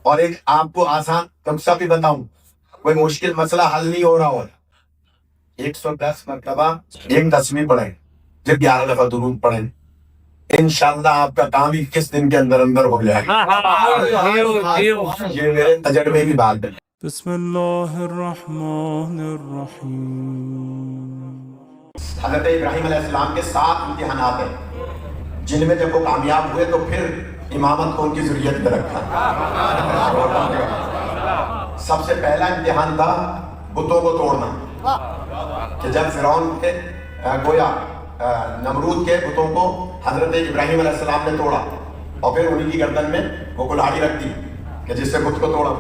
اور ایک آپ کو آسان نسخہ بھی بتاؤں، کوئی مشکل مسئلہ حل نہیں ہو رہا ہو، 110 مرتبہ ایک تسبیح پڑھیں، پھر 11 دفعہ درود پڑھیں، انشاءاللہ آپ کا کام 21 دن کے اندر اندر ہو جائے گا۔ یہ میرے تجربے کی بات ہے۔ بسم اللہ الرحمن الرحیم۔ حضرت ابراہیم علیہ السلام کے 7 امتحانات ہیں، جن میں جب وہ کامیاب ہوئے تو پھر امامت کو ان کی ذریت میں رکھا۔ سب سے پہلا امتحان تھا بتوں کو توڑنا، کہ جب فرعون کے گویا نمرود کے بتوں کو حضرت ابراہیم علیہ السلام نے توڑا، اور پھر انہی کی گردن میں وہ کلاڑی رکھ دی کہ جس سے بت کو توڑا،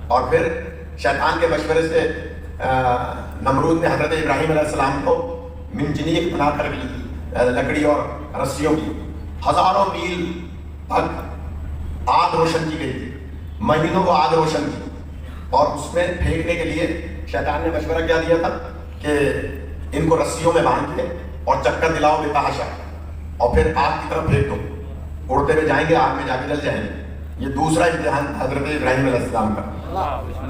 اور پھر شیطان کے مشورے سے نمرود نے حضرت ابراہیم علیہ السلام کو منجنیق بنا کر لکڑی اور رسیوں کی ہزاروں میل تک آگ روشن کی گئی تھی، مہینوں کو آگ روشن کی، اور اس میں پھینکنے کے لیے شیطان نے مشورہ کیا دیا تھا کہ ان کو رسیوں میں باندھ کے اور چکر دلاؤ بے تحاشا، اور پھر آگ کی طرف پھینک دو، اڑتے ہوئے جائیں گے، آگ میں جا کے جل جائیں گے۔ یہ دوسرا امتحان حضرت ابراہیم علیہ السلام کا۔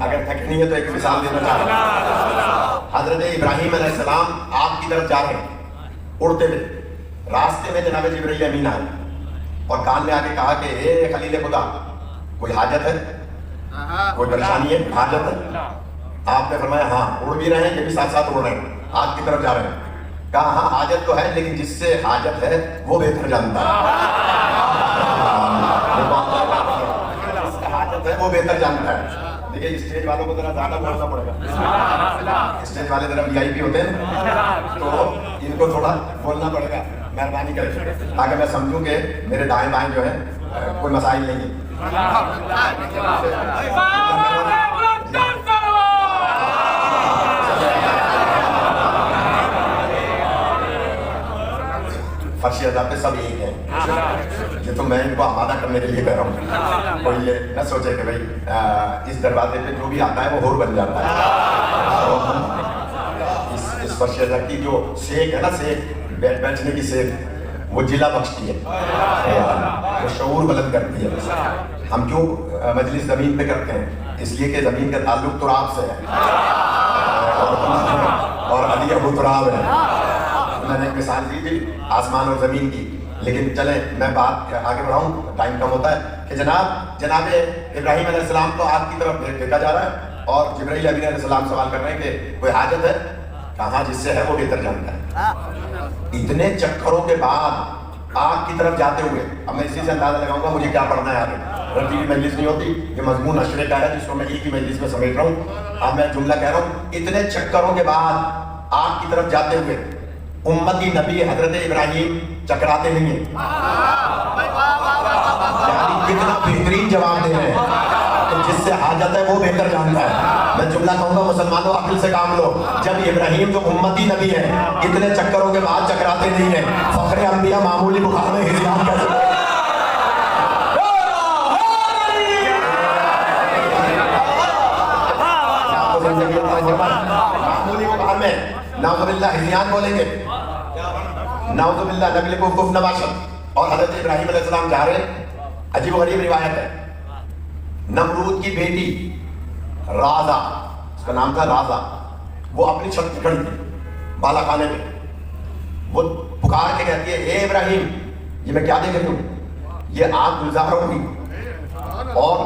اگر تھک نہیں ہے تو ایک مثال دینا چاہتا ہوں۔ حضرت ابراہیم علیہ السلام آگ کی طرف جا رہے ہیں اڑتے ہوئے، راستے میں جناب جبرائیل امین آئے اور کان میں آ کے کہا کہ اے خلیل خدا، کوئی حاجت ہے، کوئی پریشانی ہے، حاجت ہے؟ آپ نے فرمایا ہاں، اڑ بھی رہے ہیں، یہ بھی ساتھ ساتھ اڑ رہے ہیں، آگ کی طرف جا رہے ہیں۔ کہا ہاں حاجت تو ہے، لیکن جس سے حاجت ہے وہ بہتر جانتا ہے، حاجت ہے وہ بہتر جانتا ہے۔ دیکھیے اسٹیج والوں کو ذرا زیادہ بولنا پڑے گا، اسٹیج والے ذرا وی آئی پی ہوتے ہیں تو ان کو تھوڑا بولنا پڑے گا، مہربانی کریں، تاکہ میں سمجھوں کہ میرے دائیں بائیں جو ہے کوئی مسائل نہیں ہے۔ فرشی عذاب پہ سب ایک ہیں، یہ تو میں ان کو آمادہ کرنے کے لیے کہہ رہا ہوں، کوئی یہ نہ سوچے کہ بھائی اس دروازے پہ جو بھی آتا ہے وہ حور بن جاتا ہے۔ اس فرشی عذاب کی جو سیک ہے نا، سیک بیٹھنے کی سیک، وہ جلا بخشتی ہے، وہ شعور بلند کرتی ہے۔ ہم کیوں مجلس زمین پہ کرتے ہیں؟ اس لیے کہ زمین کا تعلق تراب سے ہے، اور علی ابو تراب ہے۔ میں نے ایک مثال دی تھی آسمان اور زمین کی، لیکن چلیں میں بات آگے بڑھاؤں، ٹائم کم ہوتا ہے، کہ جناب ابراہیم علیہ السلام کو آگ کی طرف پھینکا جا رہا ہے، اور جبرائیل امین علیہ السلام سوال کر رہے ہیں کہ کوئی حاجت ہے؟ کہاں جس سے ہے وہ بہتر جانتا ہے۔ اتنے چکروں کے بعد آگ کی طرف جاتے ہوئے، اب میں اسی سے اندازہ لگاؤں گا مجھے کیا پڑھنا ہے آگے، رتی کی مجلس نہیں ہوتی، یہ مضمون اشرے کا ہے جس کو میں ایک ہی مجلس میں سمیٹ رہا ہوں۔ اب میں جملہ کہہ رہا ہوں، اتنے چکروں کے بعد آگ کی طرف جاتے ہوئے امتی نبی حضرت ابراہیم چکراتے نہیں ہیں، یعنی کتنا بہترین جواب دے رہے ہیں کہ جس سے حاجت ہے وہ بہتر جانتا ہے۔ میں جملہ کہوں گا، مسلمانوں عقل سے کام لو، جب ابراہیم جو امتی نبی ہے اتنے چکروں کے بعد چکراتے نہیں ہیں، فخر انبیاء معمولی بخار میں ہزیان کیسے؟ معمولی بخار میں نعوذ باللہ ہزیان بولیں گے، نعوذ باللہ نقل کو کف نباشت۔ اور حضرت ابراہیم علیہ السلام جا رہے ہیں، عجیب و غریب روایت ہے، نمرود کی بیٹی رازا، اس کا نام تھا رازا، وہ اپنی چھت پہ کھڑی تھی بالا خانے میں، وہ پکار کے کہتی ہے اے ابراہیم، یہ میں کیا دیکھ رہی ہوں؟ یہ آگ گلزار ہوگی اور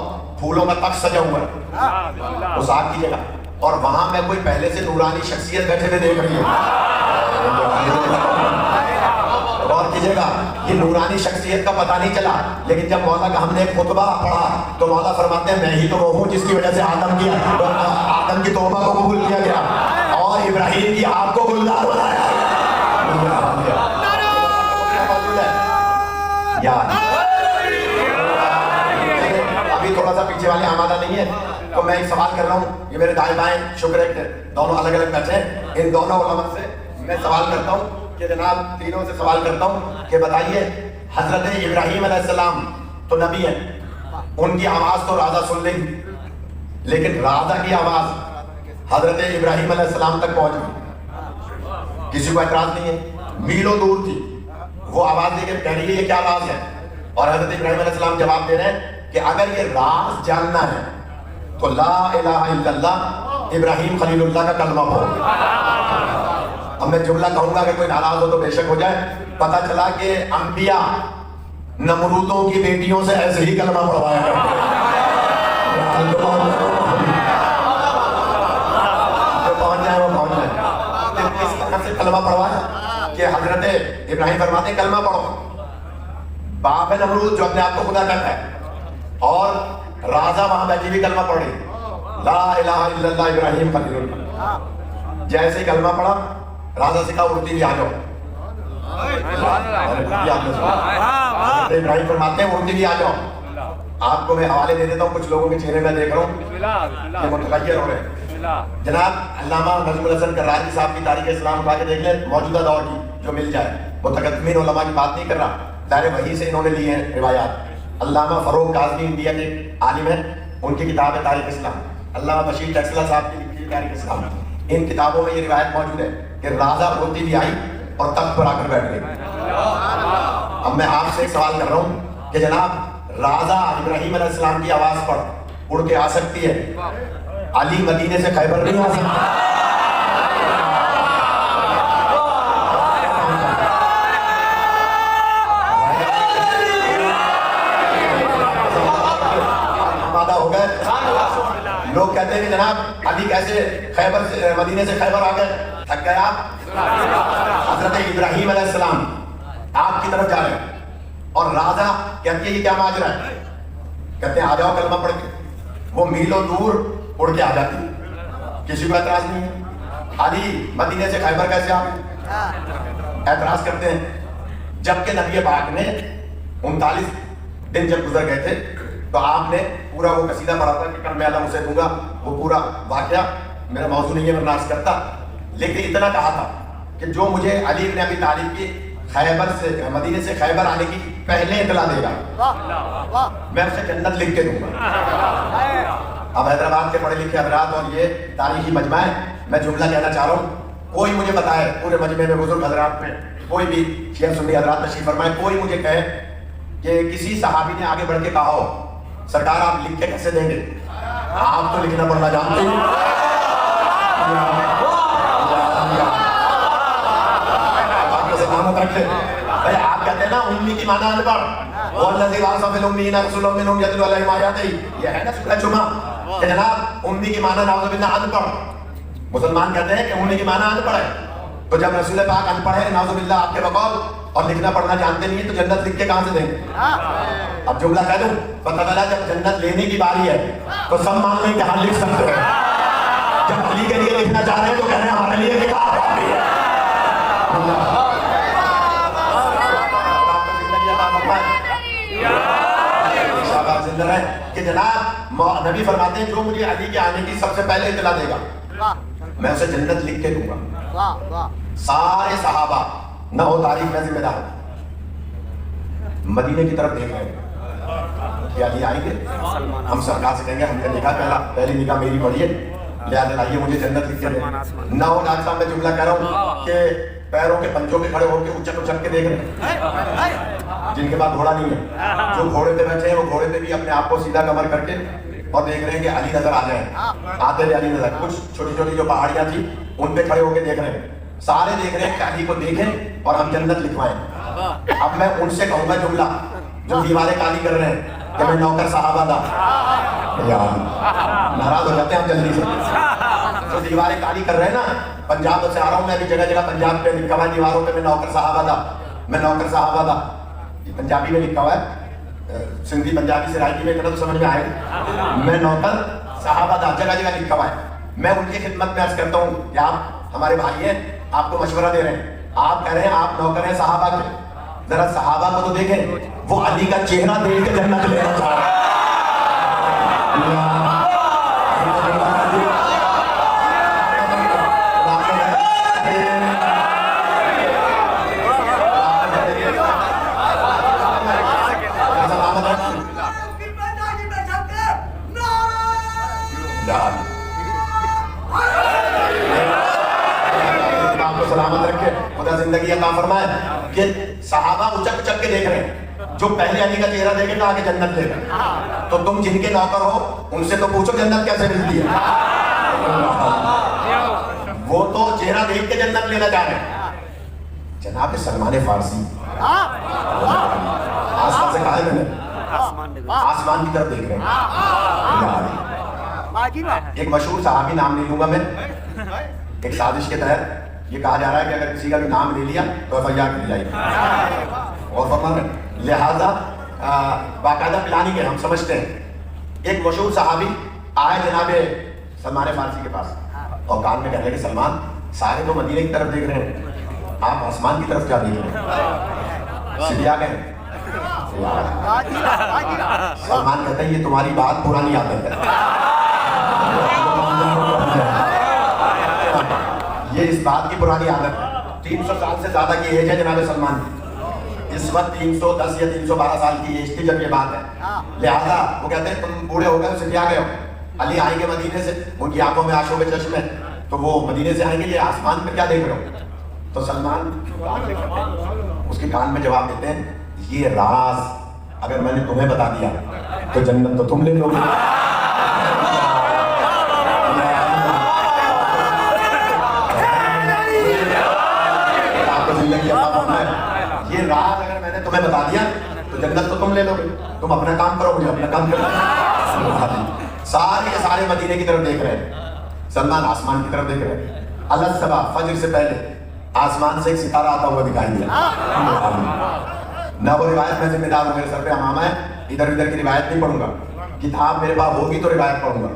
پھولوں کا تخت سجا ہوا ہے اس آگ کی جگہ، اور وہاں میں کوئی پہلے سے نورانی شخصیت بیٹھے ہوئے دیکھ رہی ہوں۔ غور کیجئے گا، یہ نورانی شخصیت کا پتہ نہیں چلا، لیکن جب مولا کا ہم نے ایک خطبہ پڑھا تو مولا فرماتے ہیں میں ہی تو وہ ہوں جس کی وجہ سے آدم کی توبہ کو قبول کیا گیا اور ابراہیم کی آگ کو گلزار بنایا۔ ابھی تھوڑا سا پیچھے والے آمادہ نہیں ہے تو میں ایک سوال کر رہا ہوں، یہ میرے دائیں بائیں شکر ہے کہ دونوں الگ الگ بیٹھے ہیں، ان دونوں علماء سے میں سوال کرتا ہوں کہ جناب تینوں سے سوال کرتا ہوں کہ بتائیے حضرت ابراہیم علیہ السلام تو نبی ہیں، ان کی آواز تو رازا سن لیں، لیکن رازا کی آواز حضرت ابراہیم علیہ السلام تک پہنچ گئی، کسی کو اعتراض نہیں ہے، میلوں دور تھی، وہ آواز دے کے کہہ رہی ہے یہ کیا آواز ہے، اور حضرت ابراہیم علیہ السلام جواب دے رہے ہیں کہ اگر یہ راز جاننا ہے تو لا الہ الا اللہ ابراہیم خلیل اللہ کا کلمہ پڑھو. اب میں جملہ کہوں گا کہ کوئی ناراض ہو تو بے شک ہو جائے. پتہ چلا کہ انبیاء نمرودوں کی بیٹیوں سے ایسے ہی کلمہ پڑھوایا کرتے ہیں. جو پہنچ جائے وہ پہنچ جائے. اس طرح سے کلمہ پڑھوایا کہ حضرت ابراہیم فرماتے ہیں کلمہ پڑھو. باپ ہے نمرود جو اپنے آپ کو خدا کہتا ہے, اور رازا وہاں بیٹھی بھی کلمہ پڑھی, لا الہ الا اللہ ابراہیم خلیل اللہ. جیسے ہی کلمہ پڑھا رازا سے کہا اڑتی بھی آ جاؤ. ابراہیم فرماتے ہیں اڑتی بھی آ جاؤ. آپ کو میں حوالے دے دیتا ہوں, کچھ لوگوں کے چہرے میں دیکھ رہا ہوں یہ متغیر ہو رہے ہیں. جناب علامہ نظم الحسن کرراجی صاحب کی تاریخ اسلام اٹھا کے دیکھ لیں, موجودہ دور کی جو مل جائے. متقدمین علماء کی بات نہیں کر رہا, دائرے وحی سے انہوں نے لیے ہیں روایات. علامہ فروغ کاظمی انڈیا کے عالم ہیں, ان کی کتاب ہے تاریخ اسلام. علامہ بشیر ٹیکسلا صاحب کی لکھی تاریخ اسلام, ان کتابوں میں یہ روایت موجود ہے کہ رازا اڑتی بھی آئی اور تخت پر آ کر بیٹھ گئی. اب میں آپ سے ایک سوال کر رہا ہوں کہ جناب رازا ابراہیم علیہ السلام کی آواز پر اڑ کے آ سکتی ہے, علی مدینے سے خیبر نہیں آ سکتا؟ لوگ کہتے ہیں کہ جناب علی کیسے خیبر سے مدینے سے خیبر آ گئے, تھک گئے آپ. حضرت ابراہیم علیہ السلام آپ کی طرف جا رہے ہیں اور رازا کہتی ہے یہ کیا ماجرا ہے, کہتے ہیں آ جاؤ کلمہ پڑھ کے. وہ میلوں دور اڑ کے آ جاتی, کسی کو اعتراض نہیں ہے. علی مدینے سے خیبر کیسے آ گئے, اعتراض کرتے ہیں. جبکہ نبی پاک نے 39 دن جب گزر گئے تھے تو آپ نے پورا وہ قصیدہ پڑھا تھا کہ کل میں اللہ اسے دوں گا. وہ پورا واقعہ میرا موضوع نہیں ہے, میں ناز کرتا, لیکن اتنا کہا تھا کہ جو مجھے علی بن ابی طالب کی خیبر سے مدینے سے خیبر آنے کی پہلے اطلاع دے گا میں اسے جنت لکھ کے دوں گا. اب حیدرآباد کے پڑھے لکھے حضرات اور یہ تاریخی مجمع ہے, میں جملہ کہنا چاہ رہا ہوں. کوئی مجھے بتائے پورے مجمع میں بزرگ حضرات میں کوئی بھی شیعہ سنی حضرات تشریف فرمائے, کوئی مجھے کہے کہ کسی صحابی نے آگے بڑھ کے کہا ہو سرکار آپ لکھ کے کیسے دیں گے, آپ تو لکھنا پڑھنا جانتے ہیں. آپ کہتے ہیں نا امی کی مانا ان پڑھ, والذی بعث فی الامیین رسولا منھم یتلو علیہم آیاتہ, یہ ہے نا سورہ جمعہ کہ جناب امی کی مانا نعوذ باللہ ان پڑھ. مسلمان کہتے ہیں کہ امی کی مانا ان پڑھ ہے, تو جب رسول پاک ان پڑھ ہے نعوذ باللہ آپ کے بقول اور لکھنا پڑھنا جانتے نہیں ہیں تو جنت لکھ کے کہاں سے دیں گے؟ اب جملہ کہہ دوں, پتہ چلا جب جنت لینے کی باری ہے تو سب مان لیں کہ ہم لکھ سکتے ہیں. جب علی کے لیے لکھنا چاہ رہے ہیں تو کہہ رہے ہیں ہمارے لیے لکھا کہ جناب نبی فرماتے ہیں جو مجھے علی کے آنے کی سب سے پہلے اطلاع دے گا میں اسے جنت لکھ کے دوں گا. سارے صحابہ نہ ہو تاریخ میں ذمہ دار مدینے کی طرف دیکھ رہے ہیں کہ علی آئیں گے, ہم سرکار سے کہیں گے ہم نے نکاح پہلی نکاح میری پڑھی ہے لہٰذا لائیے مجھے جنت لکھ کے دیں. نہ ہو ڈاکٹر صاحب میں جملہ کہہ رہا ہوں کہ پیروں کے پنجوں پہ کھڑے ہو کے اچک اچک کے دیکھ رہے ہیں, جن کے پاس گھوڑا نہیں ہے, جو گھوڑے پہ بیٹھے ہیں وہ گھوڑے پہ بھی اپنے آپ کو سیدھا کمر کر کے اور دیکھ رہے ہیں کہ علی نظر آ جائیں, آتے ہوئے علی نظر. کچھ چھوٹی چھوٹی جو پہاڑیاں تھی ان پہ کھڑے ہو کے دیکھ رہے ہیں, سارے دیکھ رہے ہیں کہ علی کو دیکھیں اور ہم جنت لکھوائیں. اب میں ان سے کہوں گا جملہ جو دیواریں کالی کر رہے ہیں کہ میں نوکر صحابہ تھا, ناراض ہو جاتے ہیں ہم جلدی سے. جو دیواریں کالی کر رہے ہیں نا, پنجاب سے آ رہا ہوں میں, ابھی جگہ جگہ پنجاب پہ لکھا ہوا ہے دیواروں پہ میں نوکر صحابہ تھا, میں نوکر صحابہ تھا. یہ پنجابی میں لکھا ہوا ہے, سندھی پنجابی سے رائٹی میں کرنا تو سمجھ میں آئے گا. میں نوکر صحابہ تھا, جگہ جگہ لکھا ہوا ہے. میں ان کی خدمت میں عرض کرتا ہوں کہ آپ ہمارے بھائی ہیں, آپ کو مشورہ دے رہے ہیں, آپ کہہ رہے ہیں آپ نوکر ہیں صحابہ کے, ذرا صحابہ کو تو دیکھیں, وہ علی کا چہرہ دیکھ کے جنت لینا چاہ رہے ہیں. سلامت رکھے, خدا زندگی عطا فرمائے. کہ صحابہ اچک اچک کے دیکھ رہے ہیں, جو پہلے علی کا چہرہ دیکھے گا آگے جنت لے گا. تو تم جن کے نوکر ہو ان سے تو پوچھو جنت کیسے ملتی ہے. وہ تو چہرہ دیکھ کے جنت لینا چاہ رہے ہیں. جناب سلمان فارسی آسمان سے کہا ہے میں نے, آسمان کی طرف دیکھ رہے ہیں. ایک مشہور صحابی, نام نہیں لوں گا میں, ایک سازش کے تحت یہ کہا جا رہا ہے کہ اگر کسی کا بھی نام لے لیا تو ایف آئی آر کر جائے گی. اور فرما رہے لہذا باقاعدہ پلانی کے ہم سمجھتے ہیں. ایک مشہور صحابی آئے جناب سلمان فارسی کے پاس اور کان میں کہنے لگے سلمان سارے تو مدینے کی طرف دیکھ رہے ہیں, آپ آسمان کی طرف کیا دیکھ رہے ہیں؟ سیدھے آ گئے. سلمان کہتا ہے یہ تمہاری بات پرانی عادت ہے, یہ اس بات کی پرانی عادت ہے. 300 سال سے زیادہ کی ایج ہے جناب سلمان کی. اس وقت 310 یا 312 سال کی ایج تھی جب یہ بات ہے. لہذا وہ کہتے ہیں تم بوڑھے ہو گئے, اسے کیا گئے ہو. علی آئیں گے مدینے سے, ان کی آنکھوں میں آنسو کے چشمے, تو وہ مدینے سے آئیں گے, یہ آسمان پہ کیا دیکھ رہے ہو. تو سلمان اس کے کان میں جواب دیتے ہیں یہ راز اگر میں نے تمہیں بتا دیا تو جنت تو تم لے لو گے. یہ راز اگر میں نے تمہیں بتا دیا تو جنت تو تم لے لو گے, تم اپنا کام کرو, مجھے اپنا کام کرو. سارے کے سارے مدینے کی طرف دیکھ رہے ہیں, سلمان آسمان کی طرف دیکھ رہے ہیں. اللہ صبح فجر سے پہلے آسمان سے ایک ستارہ آتا ہوا دکھائی دیا. نہ وہ روایت میں ذمہ دار ہوں, میرے سر پہ امامہ ہے, ادھر ادھر کی روایت نہیں پڑھوں گا, کتاب میرے پاس ہوگی تو روایت پڑھوں گا.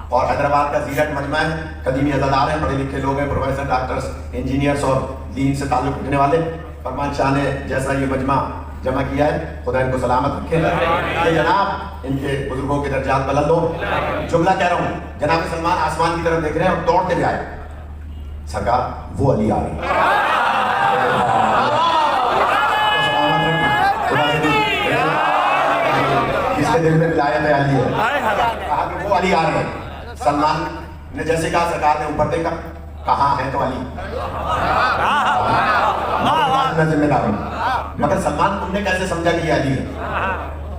اور حیدرآباد کا زیرت مجمع ہے, قدیمی عزادار ہیں, پڑھے لکھے لوگ ہیں, پروفیسر, ڈاکٹرز, انجینئرز اور دین سے تعلق رکھنے والے. فرمان شاہ نے جیسا یہ مجمع جمع کیا ہے, خدا ان کو سلامت رکھے. یہ جناب ان کے بزرگوں کے درجات بلند ہو. جملہ کہہ رہا ہوں, جناب سلمان آسمان کی طرف دیکھ رہے ہیں اور دوڑتے بھی آئے. سرکار وہ علی آ رہے ہیں. جس کے دل میں ولایت علی ہے, کہا کہ وہ علی آ رہے ہیں. سلمان نے جیسے کہا سرکار نے اوپر دیکھا, کہاں ہے تو علی. میں ذمہ دار ہوں, مگر سلمان تم نے کیسے سمجھا کہ یہ علی ہے؟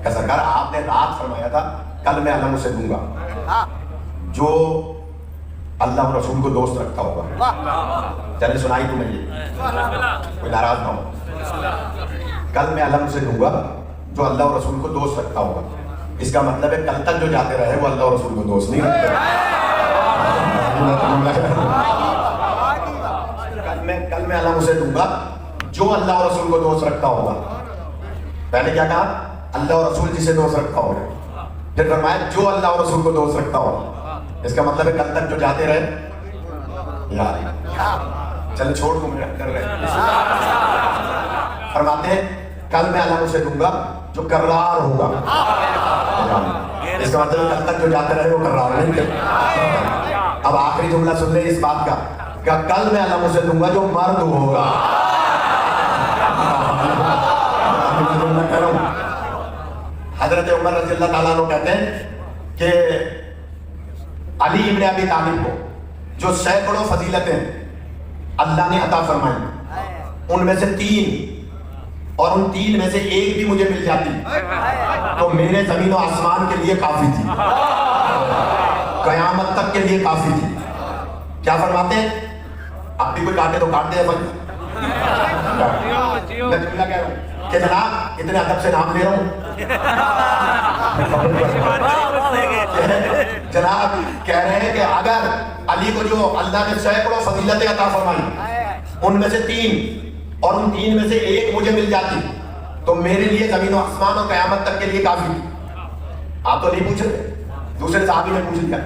کہ سرکار آپ نے رات فرمایا تھا کل میں علم اسے دوں گا جو اللہ اور رسول کو دوست رکھتا ہوگا. چلے سنائی تمہیں یہ, کوئی ناراض نہ ہو. کل میں علم اسے دوں گا جو اللہ اور رسول کو دوست رکھتا ہوگا. اس کا مطلب ہے کل تک جو جاتے رہے وہ اللہ اور رسول کو دوست نہیں رکھتے. کل میں علم اسے دوں گا جو اللہ اور رسول کو دوست رکھتا ہوگا. پہلے کیا کہا؟ اللہ اور رسول جسے دوست رکھتا ہوگا. پھر فرمایا جو اللہ اور رسول کو دوست رکھتا ہوگا. اس کا مطلب ہے کل تک جو جاتے رہے چلے چھوڑ دوں میں کر رہے. فرماتے ہیں کل میں علم اسے دوں گا جو کرار ہوگا. اس کا مطلب کل تک جو جاتے رہے وہ کرار نہیں کرتے. اب آخری جملہ سن لیں اس بات کا کہ کل میں علم اسے دوں گا جو مرد ہوگا. حضرت عمر رضی اللہ تعالیٰ عنہ کہتے ہیں کہ علی ابن ابی طالب کو جو سینکڑوں فضیلتیں اللہ نے عطا فرمائی, ان میں سے 3 اور ان 3 میں سے ایک بھی مجھے مل جاتی تو میرے زمین و آسمان کے لیے کافی تھی, قیامت تک کے لیے کافی تھی. کیا فرماتے ہیں؟ اب بھی کوئی کاٹے تو کاٹ دے بھائی. میں جملہ کہہ رہا ہوں کہ جناب اتنے ادب سے نام لے رہا ہوں. جناب کہہ رہے ہیں کہ اگر علی کو جو اللہ نے سینکڑوں فضیلتیں عطا فرمائی ان میں سے 3 اور ان 3 میں سے ایک مجھے مل جاتی تو میرے لیے زمین و آسمان اور قیامت تک کے لیے کافی. آپ تو نہیں پوچھ رہے, دوسرے صحابی نے پوچھ لیا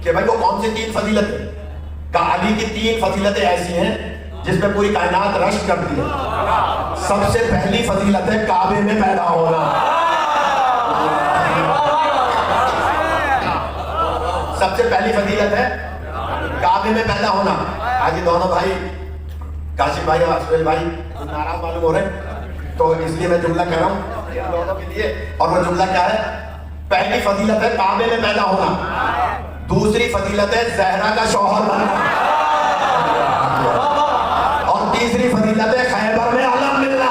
کہ بھائی وہ کون سی 3 فضیلتیں؟ کہا علی کی 3 فضیلتیں ایسی ہیں جس میں پوری کائنات رشک کرتی ہے. سب سے پہلی فضیلت ہے کعبے میں پیدا ہونا. سب سے پہلی فضیلت ہے کعبے میں پیدا ہونا. آج یہ دونوں بھائی کاشف بھائی اور سہیل بھائی ناراض معلوم ہو رہے ہیں تو اس لیے میں جملہ کہہ رہا ہوں دونوں کے لیے. اور وہ جملہ کیا ہے؟ پہلی فضیلت ہے کعبے میں پیدا ہونا, دوسری فضیلت ہے زہرا کا شوہر بننا, اور تیسری فضیلت ہے خیبر میں علم ملنا.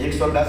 110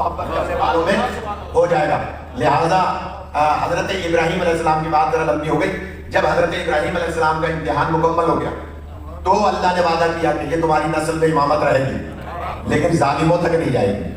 محبت کرنے والوں میں ہو جائے گا۔ لہذا حضرت ابراہیم علیہ السلام کی بات ذرا لمبی ہو گئی۔ جب حضرت ابراہیم علیہ السلام کا امتحان مکمل ہو گیا تو اللہ نے وعدہ کیا کہ یہ تمہاری نسل میں امامت رہے گی، لیکن ظالموں تک نہیں جائے گی۔